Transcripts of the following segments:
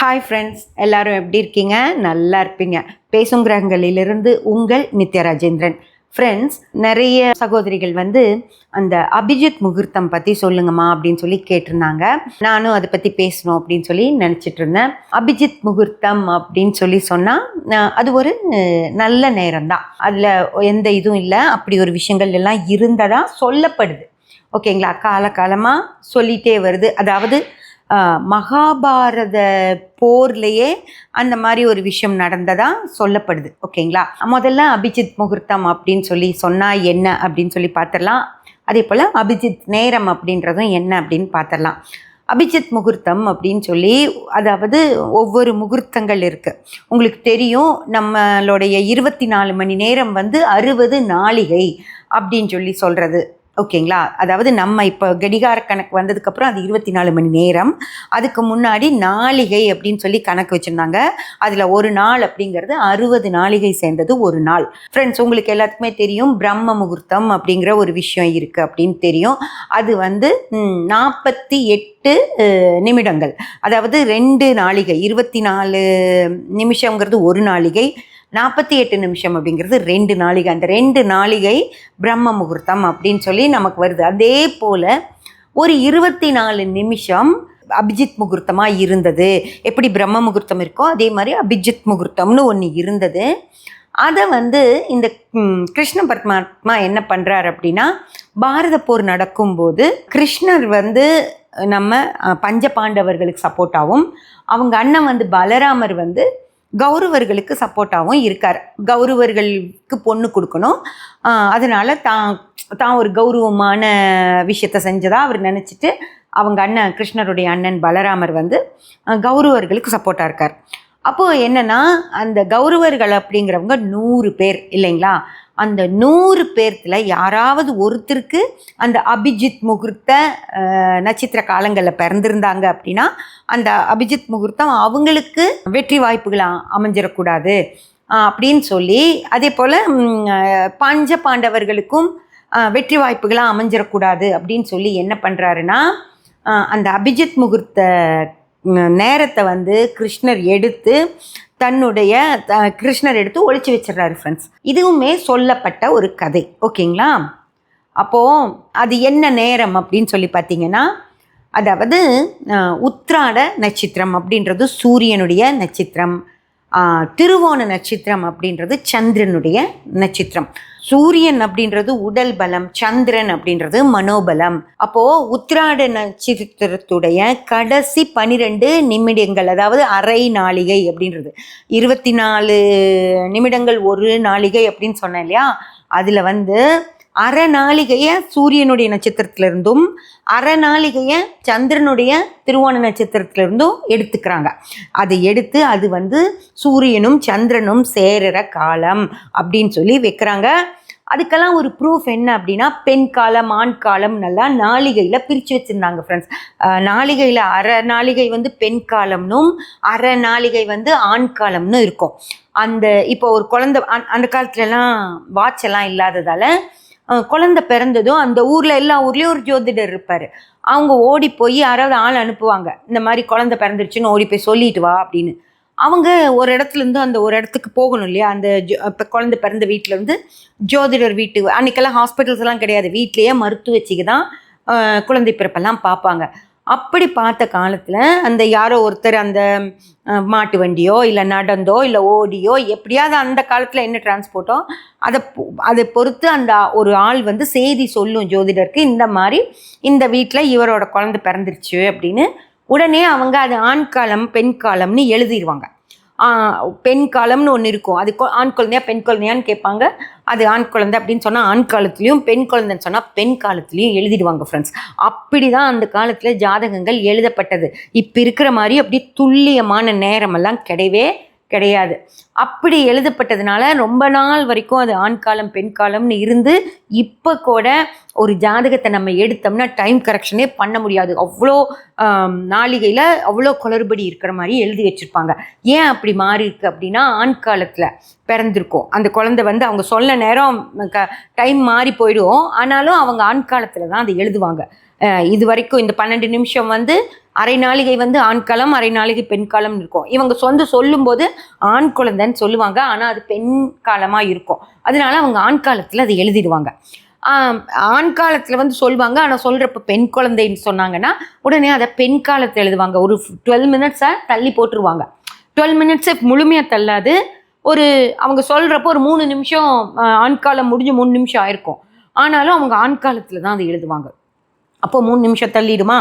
Hi friends, எல்லாரும் எப்படி இருக்கீங்க? நல்லா இருப்பீங்க. பேசும் கிரகங்களிலிருந்து உங்கள் நித்யா ராஜேந்திரன். ஃப்ரெண்ட்ஸ், நிறைய சகோதரிகள் அந்த அபிஜித் முகூர்த்தம் பற்றி சொல்லுங்கம்மா அப்படின்னு சொல்லி கேட்டிருந்தாங்க. நானும் அதை பற்றி பேசணும் அப்படின்னு சொல்லி நினச்சிட்டு இருந்தேன். அபிஜித் முகூர்த்தம் அப்படின்னு சொல்லி சொன்னால் அது ஒரு நல்ல நேரம் தான். அதில் எந்த இதுவும் இல்லை, அப்படி ஒரு விஷயங்கள் எல்லாம் இருந்ததா சொல்லப்படுது. ஓகேங்களா? காலகாலமாக சொல்லிகிட்டே வருது. அதாவது மகாபாரத போர்லேயே அந்த மாதிரி ஒரு விஷயம் நடந்ததா சொல்லப்படுது. ஓகேங்களா? முதல்ல அபிஜித் முகூர்த்தம் அப்படின்னு சொல்லி சொன்னால் என்ன அப்படின்னு சொல்லி பார்த்துடலாம். அதே போல் அபிஜித் நேரம் அப்படின்றதும் என்ன அப்படின்னு பார்த்துடலாம். அபிஜித் முகூர்த்தம் அப்படின்னு சொல்லி, அதாவது ஒவ்வொரு முகூர்த்தங்கள் இருக்குது. உங்களுக்கு தெரியும், நம்மளுடைய 24 மணி நேரம் 60 நாளிகை அப்படின்னு சொல்லி சொல்கிறது. ஓகேங்களா? அதாவது நம்ம இப்போ கடிகார கணக்கு வந்ததுக்கப்புறம் அது 24 மணி நேரம். அதுக்கு முன்னாடி நாளிகை அப்படின்னு சொல்லி கணக்கு வச்சுருந்தாங்க. அதில் ஒரு நாள் அப்படிங்கிறது 60 நாளிகை சேர்ந்தது ஒரு நாள். ஃப்ரெண்ட்ஸ், உங்களுக்கு எல்லாத்துக்குமே தெரியும், பிரம்ம முகூர்த்தம் அப்படிங்கிற ஒரு விஷயம் இருக்குது அப்படின்னு தெரியும். அது 48 நிமிடங்கள். அதாவது 2 நாளிகை, 24 நிமிஷங்கிறது ஒரு நாளிகை, 48 நிமிஷம் அப்படிங்கிறது 2 நாளிகை. அந்த 2 நாளிகை பிரம்ம முகூர்த்தம் அப்படின்னு சொல்லி நமக்கு வருது. அதே போல் ஒரு 24 நிமிஷம் அபிஜித் முகூர்த்தமாக இருந்தது. எப்படி பிரம்ம முகூர்த்தம் இருக்கோ அதே மாதிரி அபிஜித் முகூர்த்தம்னு ஒன்று இருந்தது. அதை இந்த கிருஷ்ண பரமாத்மா என்ன பண்ணுறார் அப்படின்னா, பாரத போர் நடக்கும்போது கிருஷ்ணர் நம்ம பஞ்ச பாண்டவர்களுக்கு சப்போர்ட்டாகவும், அவங்க அண்ணன் பலராமர் கௌரவர்களுக்கு சப்போர்ட்டாகவும் இருக்கார். கௌரவர்களுக்கு பொண்ணு கொடுக்கணும், அதனால் தான் ஒரு கௌரவமான விஷயத்தை செஞ்சதாக அவர் நினச்சிட்டு, அவங்க அண்ணன் கிருஷ்ணருடைய அண்ணன் பலராமர் கௌரவர்களுக்கு சப்போர்ட்டாக இருக்கார். அப்போது என்னென்னா, அந்த கௌரவர்கள் அப்படிங்கிறவங்க 100 பேர் இல்லைங்களா? அந்த 100 பேர்த்தில் யாராவது ஒருத்தருக்கு அந்த அபிஜித் முகூர்த்த நட்சத்திர காலங்களில் பிறந்திருந்தாங்க அப்படின்னா, அந்த அபிஜித் முகூர்த்தம் அவங்களுக்கு வெற்றி வாய்ப்புகள் அமைஞ்சிடக்கூடாது அப்படின்னு சொல்லி, அதே போல் பஞ்ச பாண்டவர்களுக்கும் வெற்றி வாய்ப்புகளாக அமைஞ்சிடக்கூடாது அப்படின்னு சொல்லி என்ன பண்ணுறாருன்னா, அந்த அபிஜித் முகூர்த்த நேரத்தை கிருஷ்ணர் எடுத்து ஒழிச்சு வச்சிடறாரு. ஃப்ரெண்ட்ஸ், இதுவுமே சொல்லப்பட்ட ஒரு கதை. ஓகேங்களா? அப்போது அது என்ன நேரம் அப்படின்னு சொல்லி பார்த்தீங்கன்னா, அதாவது உத்திராட நட்சத்திரம் அப்படின்றது சூரியனுடைய நட்சத்திரம், திருவோண நட்சத்திரம் அப்படின்றது சந்திரனுடைய நட்சத்திரம். சூரியன் அப்படின்றது உடல் பலம், சந்திரன் அப்படின்றது மனோபலம். அப்போது உத்திராட நட்சத்திரத்துடைய கடைசி 12 நிமிடங்கள், அதாவது அரை நாளிகை அப்படின்றது 24 நிமிடங்கள் ஒரு நாளிகை அப்படின்னு சொன்னேன் இல்லையா? அதில் அரை நாளிகையை சூரியனுடைய நட்சத்திரத்திலிருந்தும் அரை நாளிகையை சந்திரனுடைய திருவோண நட்சத்திரத்திலிருந்தும் எடுத்துக்கிறாங்க. அதை எடுத்து அது சூரியனும் சந்திரனும் சேருற காலம் அப்படின்னு சொல்லி வைக்கிறாங்க. அதுக்கெல்லாம் ஒரு ப்ரூஃப் என்ன அப்படின்னா, பெண் காலம் ஆண் காலம் நல்லா நாளிகையில் பிரித்து வச்சுருந்தாங்க. ஃப்ரெண்ட்ஸ், நாளிகையில் அரை நாளிகை பெண் காலம்னும் அரை நாளிகை ஆண் காலம்னு இருக்கும். இப்போ ஒரு குழந்தை, அந்த காலத்துலலாம் வாட்ச் எல்லாம் இல்லாததால் குழந்தை பிறந்ததும் அந்த ஊரில் எல்லா ஊர்லேயும் ஒரு ஜோதிடர் இருப்பார். அவங்க ஓடி போய் யாராவது ஆள் அனுப்புவாங்க, இந்த மாதிரி குழந்தை பிறந்துருச்சுன்னு ஓடி போய் சொல்லிட்டு வா அப்படின்னு. அவங்க ஒரு இடத்துலேருந்து அந்த ஒரு இடத்துக்கு போகணும் இல்லையா? அந்த இப்போ குழந்தை பிறந்த வீட்டிலேருந்து ஜோதிடர் வீட்டுக்கு, அன்றைக்கெல்லாம் ஹாஸ்பிட்டல்ஸ் எல்லாம் கிடையாது, வீட்லேயே மருத்துவச்சிக்கு தான் குழந்தை பிறப்பெல்லாம் பார்ப்பாங்க. அப்படி பார்த்த காலத்தில் அந்த யாரோ ஒருத்தர் அந்த மாட்டு வண்டியோ இல்லை நடந்தோ இல்லை ஓடியோ, எப்படியாவது அந்த காலத்தில் என்ன டிரான்ஸ்போர்ட்டோ அதை பொறுத்து அந்த ஒரு ஆள் செய்தி சொல்லும் ஜோதிடருக்கு, இந்த மாதிரி இந்த வீட்டில் இவரோட குழந்தை பிறந்துருச்சு அப்படின்னு. உடனே அவங்க அது ஆண் காலம் பெண் காலம்னு எழுதிடுவாங்க. பெண் காலம்னு ஒன்று இருக்கும், அது ஆண் குழந்தையா பெண் குழந்தையான்னு கேட்பாங்க. அது ஆண் குழந்தை அப்படின்னு சொன்னால் ஆண் காலத்துலேயும், பெண் குழந்தைன்னு சொன்னால் பெண் காலத்துலேயும் எழுதிடுவாங்க. ஃப்ரெண்ட்ஸ், அப்படி தான் அந்த காலத்தில் ஜாதகங்கள் எழுதப்பட்டது. இப்போ இருக்கிற மாதிரி அப்படி துல்லியமான நேரமெல்லாம் கிடையாது. அப்படி எழுதப்பட்டதுனால ரொம்ப நாள் வரைக்கும் அது ஆண் காலம் பெண் காலம்னு இருந்து, இப்போ கூட ஒரு ஜாதகத்தை நம்ம எடுத்தோம்னா டைம் கரெக்ஷனே பண்ண முடியாது. அவ்வளோ நாளிகையில் அவ்வளோ குளறுபடி இருக்கிற மாதிரி எழுதி வச்சுருப்பாங்க. ஏன் அப்படி மாறி இருக்குது அப்படின்னா, ஆண் காலத்தில் பிறந்திருக்கும் அந்த குழந்தை அவங்க சொல்ல நேரம் டைம் மாறி போயிடும். ஆனாலும் அவங்க ஆண் காலத்தில் தான் அதை எழுதுவாங்க. இது வரைக்கும் இந்த 12 நிமிஷம் அரை நாளிகை வந்து ஆண் காலம், அரை நாளிகை பெண் காலம்னு இருக்கும். இவங்க சொல்லும்போது ஆண் குழந்தைன்னு சொல்லுவாங்க, ஆனால் அது பெண் காலமாக இருக்கும். அதனால அவங்க ஆண் காலத்தில் அதை எழுதிடுவாங்க. ஆண் காலத்தில் வந்து சொல்லுவாங்க, ஆனால் சொல்கிறப்ப பெண் குழந்தைன்னு சொன்னாங்கன்னா உடனே அதை பெண் காலத்தில் எழுதுவாங்க. ஒரு 12 மினிட்ஸை தள்ளி போட்டுருவாங்க. 12 மினிட்ஸை முழுமையாக தள்ளாது, ஒரு அவங்க சொல்கிறப்போ ஒரு 3 நிமிஷம் ஆண் காலம் முடிஞ்சு 3 நிமிஷம் ஆயிருக்கும். ஆனாலும் அவங்க ஆண் காலத்தில் தான் அதை எழுதுவாங்க. அப்போ 3 நிமிஷம் தள்ளிடுமா?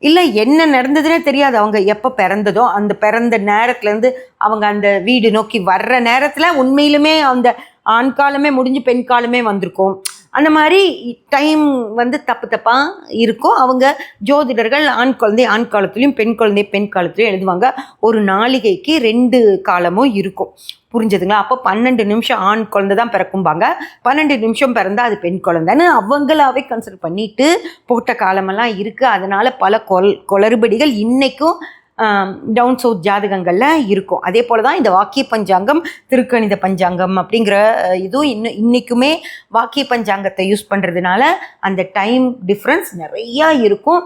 இல்லை என்ன நடந்ததுன்னே தெரியாது. அவங்க எப்போ பிறந்ததோ அந்த பிறந்த நேரத்துலேருந்து அவங்க அந்த வீடு நோக்கி வர்ற நேரத்தில் உண்மையிலுமே அந்த ஆண் காலமே முடிஞ்சு பெண் காலமே வந்திருக்கும். அந்த மாதிரி டைம் வந்து தப்பாக இருக்கும். அவங்க ஜோதிடர்கள் ஆண் குழந்தை ஆண் காலத்துலேயும் பெண் குழந்தை பெண் காலத்துலையும் எழுதுவாங்க. ஒரு நாளிகைக்கு 2 காலமும் இருக்கும். புரிஞ்சதுங்களா? அப்போ 12 நிமிஷம் ஆண் குழந்தை தான் பிறக்கும்பாங்க, 12 நிமிஷம் பிறந்தா அது பெண் குழந்தைன்னு அவங்களாவே கன்சிடர் பண்ணிட்டு போட்ட காலமெல்லாம் இருக்குது. அதனால் பல குளறுபடிகள் இன்றைக்கும் டவுன் சவுத் ஜாதகங்களில் இருக்கும். அதே போல் தான் இந்த வாக்கிய பஞ்சாங்கம், திருக்கணித பஞ்சாங்கம் அப்படிங்கிற இதுவும் இன்றைக்குமே வாக்கிய பஞ்சாங்கத்தை யூஸ் பண்ணுறதுனால அந்த டைம் டிஃப்ரென்ஸ் நிறையா இருக்கும்.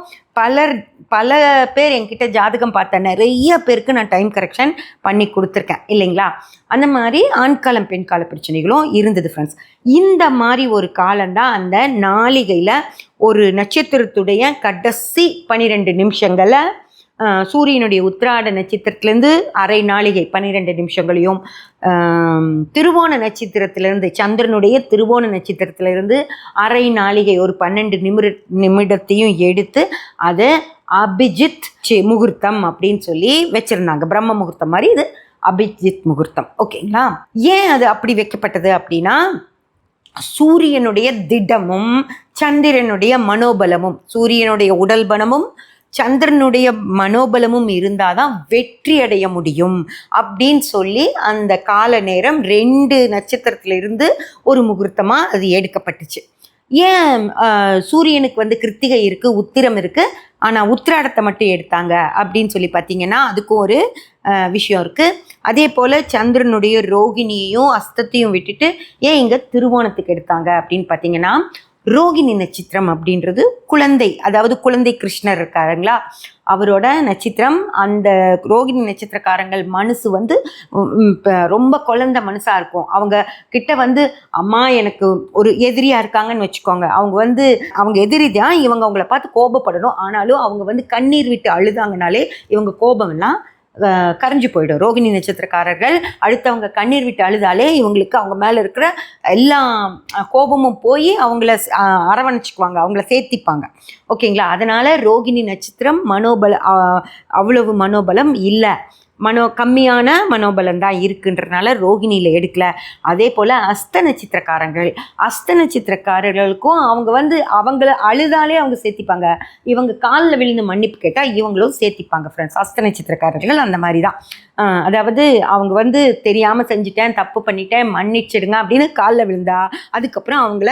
பல பேர் என்கிட்ட ஜாதகம் பார்த்த நிறைய பேருக்கு நான் டைம் கரெக்ஷன் பண்ணி கொடுத்துருக்கேன் இல்லைங்களா? அந்த மாதிரி ஆண்காலம் பெண்கால பிரச்சனைகளும் இருந்தது ஃப்ரெண்ட்ஸ். இந்த மாதிரி ஒரு காலம்தான் அந்த நாளிகையில் ஒரு நட்சத்திரத்துடைய கடைசி 12 நிமிஷங்களை சூரியனுடைய உத்திராட நட்சத்திரத்திலேருந்து அரை நாளிகை 12 நிமிஷங்களையும், திருவோண நட்சத்திரத்திலேருந்து சந்திரனுடைய திருவோண நட்சத்திரத்திலிருந்து அரை நாளிகை ஒரு 12 நிமிடத்தையும் எடுத்து அதை அபிஜித் முகூர்த்தம் அப்படின்னு சொல்லி வச்சுருந்தாங்க. பிரம்ம முகூர்த்தம் மாதிரி இது அபிஜித் முகூர்த்தம். ஓகேங்களா? ஏன் அது அப்படி வைக்கப்பட்டது அப்படின்னா, சூரியனுடைய திடமும் சந்திரனுடைய மனோபலமும், சூரியனுடைய உடல் பலமும் சந்திரனுடைய மனோபலமும் இருந்தால் தான் வெற்றி அடைய முடியும் அப்படின்னு சொல்லி அந்த கால நேரம் 2 நட்சத்திரத்திலிருந்து ஒரு முகூர்த்தமாக அது எடுக்கப்பட்டுச்சு. ஏன் சூரியனுக்கு வந்து கிருத்திகை இருக்குது, உத்திரம் இருக்குது, ஆனால் உத்திராடத்தை மட்டும் எடுத்தாங்க அப்படின்னு சொல்லி பார்த்தீங்கன்னா அதுக்கும் ஒரு விஷயம் இருக்குது. அதே போல் சந்திரனுடைய ரோகிணியையும் அஸ்தத்தையும் விட்டுட்டு ஏன் இங்கே திருவோணத்துக்கு எடுத்தாங்க அப்படின்னு பார்த்தீங்கன்னா, ரோகிணி நட்சத்திரம் அப்படின்றது குழந்தை, அதாவது குழந்தை கிருஷ்ணர் இருக்காருங்களா, அவரோட நட்சத்திரம். அந்த ரோகிணி நட்சத்திரக்காரங்கள் மனசு வந்து ரொம்ப குழந்தை மனசாக இருக்கும். அவங்க கிட்ட வந்து அம்மா எனக்கு ஒரு எதிரியாக இருக்காங்கன்னு வச்சுக்கோங்க, அவங்க எதிரி தான், இவங்க அவங்கள பார்த்து கோபப்படணும். ஆனாலும் அவங்க வந்து கண்ணீர் விட்டு அழுதாங்கனாலே இவங்க கோபம்லாம் கரைஞ்சு போயிடும். ரோகிணி நட்சத்திரக்காரர்கள் அடுத்தவங்க கண்ணீர் விட்டு அழுதாலே இவங்களுக்கு அவங்க மேலே இருக்கிற எல்லா கோபமும் போய் அவங்கள அரவணைச்சிக்குவாங்க, அவங்கள சேர்த்திப்பாங்க. ஓகேங்களா? அதனால் ரோகிணி நட்சத்திரம் அவ்வளவு மனோபலம் இல்லை, கம்மியான மனோபலம் தான் இருக்குன்றதுனால ரோகிணியில் எடுக்கல. அதே போல் அஸ்த நட்சத்திரக்காரர்களுக்கும் அவங்கள அழுதாலே அவங்க சேர்த்திப்பாங்க, இவங்க காலில் விழுந்து மன்னிப்பு கேட்டால் இவங்களும் சேர்த்திப்பாங்க ஃப்ரெண்ட்ஸ். அஸ்த நட்சத்திரக்காரர்கள் அந்த மாதிரி தான். அதாவது அவங்க தெரியாமல் செஞ்சுட்டேன், தப்பு பண்ணிட்டேன், மன்னிச்சிடுங்க அப்படின்னு காலில் விழுந்தா அதுக்கப்புறம் அவங்கள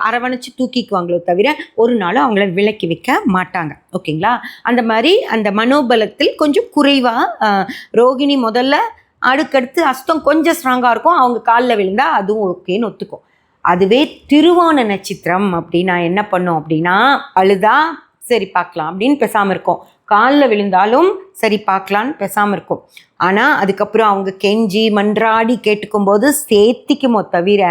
அரவணைச்சு தூக்கிக்குவாங்களோ தவிர ஒரு நாளும் அவங்கள விலக்கி வைக்க மாட்டாங்க. ஓகேங்களா? அந்த மாதிரி அந்த மனோபலத்தில் கொஞ்சம் குறைவாக ரோகிணி முதல்ல, அடுக்கடுத்து அஸ்தம் கொஞ்சம் ஸ்ட்ராங்காக இருக்கும், அவங்க காலில் விழுந்தா அதுவும் ஓகேன்னு ஒத்துக்கும். அதுவே திருவோண நட்சத்திரம் அப்படின்னா என்ன பண்ணும் அப்படின்னா, அழுதா சரி பார்க்கலாம் அப்படின்னு பேசாமல் இருக்கும், காலில் விழுந்தாலும் சரி பார்க்கலான்னு பேசாமல் இருக்கும். ஆனால் அதுக்கப்புறம் அவங்க கெஞ்சி மன்றாடி கேட்டுக்கும்போது சேர்த்திக்குமோ தவிர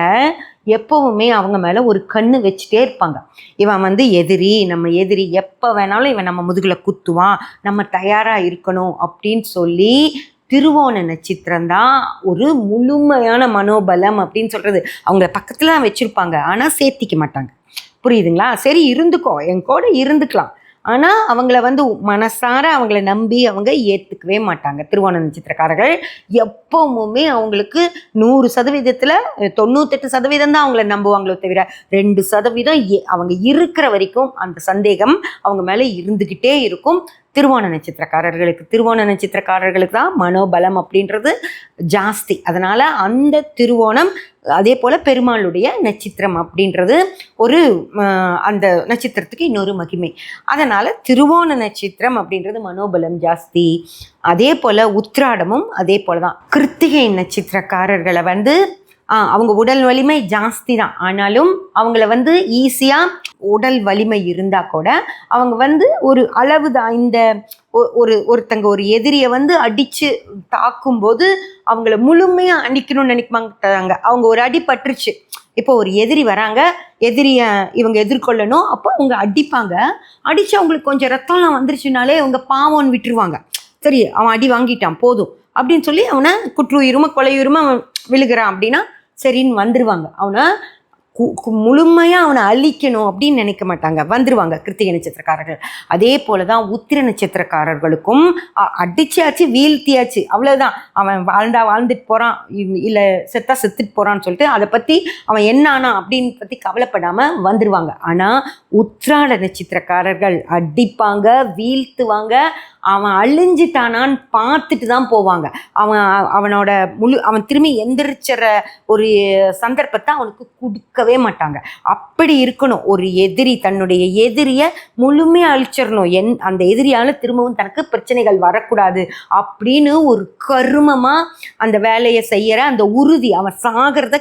எப்போவுமே அவங்க மேலே ஒரு கண்ணு வச்சுட்டே இருப்பாங்க. இவன் எதிரி, நம்ம எதிரி, எப்போ வேணாலும் இவன் நம்ம முதுகில் குத்துவான், நம்ம தயாராக இருக்கணும் அப்படின்னு சொல்லி திருவோண நட்சத்திரம்தான் ஒரு முழுமையான மனோபலம் அப்படின்னு சொல்கிறது. அவங்க பக்கத்தில் தான் வச்சுருப்பாங்க, ஆனால் சேர்த்திக்க மாட்டாங்க. புரியுதுங்களா? சரி இருந்துக்கோ, என் கூட இருந்துக்கலாம், ஆனால் அவங்கள மனசார அவங்கள நம்பி அவங்க ஏற்றுக்கவே மாட்டாங்க. திருவோண நட்சத்திரக்காரர்கள் எப்பவுமே அவங்களுக்கு 100%, 98% தான் அவங்கள நம்புவாங்களோ தவிர 2% அவங்க இருக்கிற வரைக்கும் அந்த சந்தேகம் அவங்க மேலே இருந்துக்கிட்டே இருக்கும். திருவோண நட்சத்திரக்காரர்களுக்கு தான் மனோபலம் அப்படின்றது ஜாஸ்தி. அதனால் அந்த திருவோணம், அதே போல் பெருமாளுடைய நட்சத்திரம் அப்படின்றது ஒரு அந்த நட்சத்திரத்துக்கு இன்னொரு மகிமை. அதனால் திருவோண நட்சத்திரம் அப்படின்றது மனோபலம் ஜாஸ்தி. அதே போல் உத்திராடமும் அதே போல் தான். கிருத்திகை நட்சத்திரக்காரர்களை அவங்க உடல் வலிமை ஜாஸ்தி தான், ஆனாலும் அவங்கள வந்து ஈஸியாக உடல் வலிமை இருந்தால் கூட அவங்க வந்து ஒரு அளவு தான். இந்த ஒருத்தங்க ஒரு எதிரியை வந்து அடித்து தாக்கும்போது அவங்கள முழுமையாக அடிக்கணும்னு நினைக்க மாட்டாங்க. அவங்க ஒரு அடி பட்டுருச்சு, இப்போ ஒரு எதிரி வராங்க, எதிரியை இவங்க எதிர்கொள்ளணும், அப்போ அவங்க அடிப்பாங்க. அடித்து அவங்களுக்கு கொஞ்சம் ரத்தம்லாம் வந்துருச்சுனாலே அவங்க பாவம்னு விட்டுருவாங்க. சரி, அவன் அடி வாங்கிட்டான் போதும் அப்படின்னு சொல்லி அவனை குற்றுயிருமா கொலையுரிமா விழுகிறான் அப்படின்னா சரின்னு வந்துடுவாங்க. அவனை முழுமையாக அவனை அழிக்கணும் அப்படின்னு நினைக்க மாட்டாங்க, வந்துடுவாங்க கிருத்திகை நட்சத்திரக்காரர்கள். அதே போல தான் உத்திர நட்சத்திரக்காரர்களுக்கும் அடிச்சாச்சு வீழ்த்தியாச்சு, அவ்வளோதான். அவன் வாழ்ந்துட்டு போகிறான், இல்லை செத்துட்டு போகிறான்னு சொல்லிட்டு அதை பற்றி அவன் என்ன ஆனா அப்படின்னு பற்றி கவலைப்படாமல் வந்துடுவாங்க. ஆனால் உத்திராட நட்சத்திரக்காரர்கள் அடிப்பாங்க, வீழ்த்துவாங்க, அவன் அழிஞ்சிட்டானான்னு பார்த்துட்டு தான் போவாங்க. அவன் திரும்பி எந்திரிச்சிற ஒரு சந்தர்ப்பத்தை அவனுக்கு கொடுக்கவே மாட்டாங்க. அப்படி இருக்கணும். ஒரு எதிரி தன்னுடைய எதிரியை முழுமையாக அழிச்சிடணும், அந்த எதிரியால் திரும்பவும் தனக்கு பிரச்சனைகள் வரக்கூடாது அப்படின்னு ஒரு கருமமாக அந்த வேலையை செய்கிற அந்த உறுதி, அவன் சாகிறத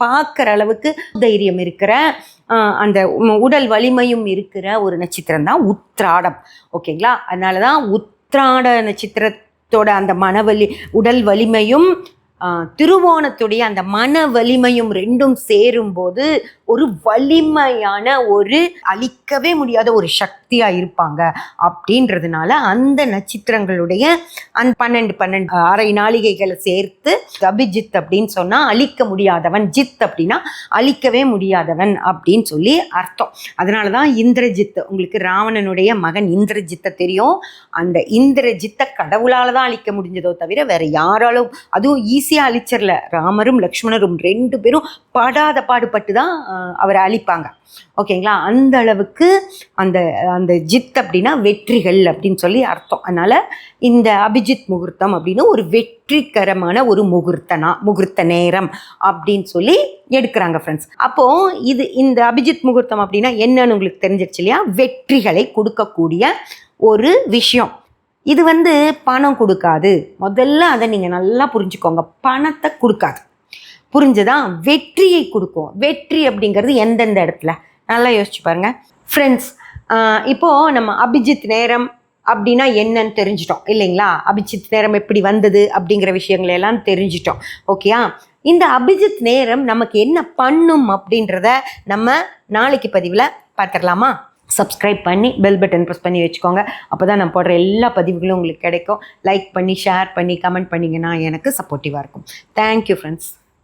பார்க்குற அளவுக்கு தைரியம் இருக்கிற அந்த உடல் வலிமையும் இருக்கிற ஒரு நட்சத்திரம் தான் உத்திராடம். ஓகேங்களா? அதனால தான் உத்திராட நட்சத்திரத்தோட அந்த உடல் வலிமையும் திருவோணத்துடைய அந்த மன வலிமையும் ரெண்டும் சேரும்போது ஒரு வலிமையான ஒரு அழிக்கவே முடியாத ஒரு சக்தியா இருப்பாங்க. அப்படின்றதுனால அந்த நட்சத்திரங்களுடைய அந்த 12 அரை நாளிகைகளை சேர்த்து அபிஜித் அப்படின்னு சொன்னா அழிக்க முடியாதவன், ஜித் அப்படின்னா அழிக்கவே முடியாதவன் அப்படின்னு சொல்லி அர்த்தம். அதனாலதான் இந்திரஜித், உங்களுக்கு ராவணனுடைய மகன் இந்திரஜித்தை தெரியும். அந்த இந்திரஜித்தை கடவுளால தான் அழிக்க முடிஞ்சதோ தவிர வேற யாராலும், அதுவும் ஈஸியா அழிச்சிடல. ராமரும் லக்ஷ்மணரும் 2 பேரும் படாத பாடுபட்டு தான் அவரை அழிப்பாங்க. ஓகேங்களா? அந்த அளவுக்கு அந்த அந்த ஜித் அப்படின்னா வெற்றிகள் அப்படின்னு சொல்லி அர்த்தம். அதனால இந்த அபிஜித் முகூர்த்தம் அப்படின்னு ஒரு வெற்றிகரமான ஒரு முகூர்த்த நேரம் அப்படின்னு சொல்லி எடுக்கிறாங்க ஃப்ரெண்ட்ஸ். அப்போ இந்த அபிஜித் முகூர்த்தம் அப்படின்னா என்னன்னு உங்களுக்கு தெரிஞ்சிருச்சு இல்லையா? வெற்றிகளை கொடுக்கக்கூடிய ஒரு விஷயம். இது வந்து பணம் கொடுக்காது, முதல்ல அதை நீங்கள் நல்லா புரிஞ்சுக்கோங்க. பணத்தை கொடுக்காது, புரிஞ்சுதா? வெற்றியை கொடுக்கும். வெற்றி அப்படிங்கிறது எந்தெந்த இடத்துல நல்லா யோசிச்சு பாருங்க ஃப்ரெண்ட்ஸ். இப்போது நம்ம அபிஜித் நேரம் அப்படின்னா என்னன்னு தெரிஞ்சிட்டோம் இல்லைங்களா? அபிஜித் நேரம் எப்படி வந்தது அப்படிங்கிற விஷயங்களை எல்லாம் தெரிஞ்சிட்டோம். ஓகேயா? இந்த அபிஜித் நேரம் நமக்கு என்ன பண்ணும் அப்படின்றத நம்ம நாளைக்கு பதிவில் பார்த்துடலாமா? சப்ஸ்கிரைப் பண்ணி பெல் பட்டன் ப்ரெஸ் பண்ணி வச்சுக்கோங்க. அப்போ தான் நான் போடுற எல்லா பதிவுகளும் உங்களுக்கு கிடைக்கும். லைக் பண்ணி ஷேர் பண்ணி கமெண்ட் பண்ணிங்கன்னா எனக்கு சப்போர்ட்டிவாக இருக்கும். Thank you friends.